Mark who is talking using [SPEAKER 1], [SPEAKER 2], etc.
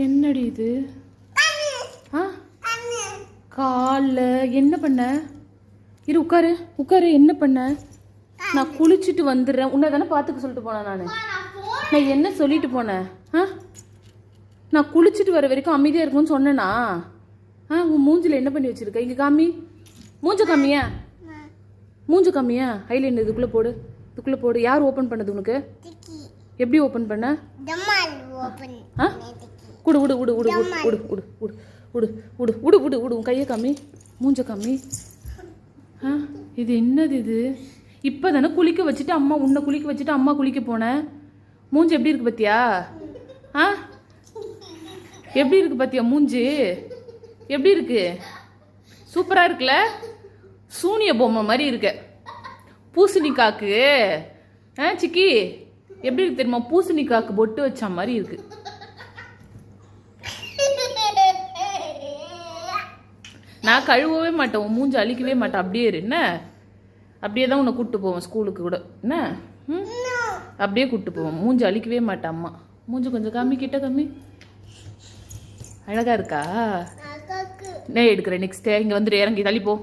[SPEAKER 1] என்னடி இது? ஆ காலில் என்ன பண்ண? இரு உட்காரு உட்காரு. என்ன பண்ண? நான் குளிச்சுட்டு வந்துடுறேன். உன்னை தானே பார்த்துக்க சொல்லிட்டு போனேன். நான் என்ன சொல்லிட்டு போனேன்? ஆ நான் குளிச்சுட்டு வர வரைக்கும் அமைதியாக இருக்கும்னு சொன்னேனா? உன் மூஞ்சில் என்ன பண்ணி வச்சிருக்க? இங்கே காமி. மூஞ்ச காமியா? மூஞ்ச காமியா? ஐலைன் இதுக்குள்ளே போடு. இதுக்குள்ளே போடு. யார் ஓப்பன் பண்ணது உனக்கு? எப்படி ஓப்பன் பண்ண? குடு உடு உடு உடு உடு உடு உடு உடு உடு உடு உடு உடு உடு உன் கையை காமி. மூஞ்ச காமி. இது என்னது இது? இப்போ தானே குளிக்க வச்சுட்டு அம்மா உன்னை குளிக்க வச்சுட்டு அம்மா குளிக்க போனேன். மூஞ்சி எப்படி இருக்கு பார்த்தியா? எப்படி இருக்கு பார்த்தியா மூஞ்சி? எப்படி இருக்கு? சூப்பராக இருக்குல்ல? சூனிய பொம்மை மாதிரி இருக்க. பூசணிக்காக்கு சிக்கி எப்படி இருக்கு தெரியுமா? பூசணிக்காக்கு பொட்டு வச்ச மாதிரி இருக்கு. நான் கழுவவே மாட்டேன். உன் மூஞ்சி அழிக்கவே மாட்டேன். அப்படியே இரு என்ன? அப்படியே தான் உன்னை கூப்பிட்டு போவேன் ஸ்கூலுக்கு கூட என்ன? அப்படியே கூப்பிட்டு போவேன். மூஞ்சி அழிக்கவே மாட்டேன். அம்மா மூஞ்சி கொஞ்சம் கம்மி, கிட்ட கம்மி. அழகா இருக்கா? நான் எடுக்கிறேன். நெக்ஸ்ட் இங்கே வந்துட்டு இறங்கி தள்ளிப்போ.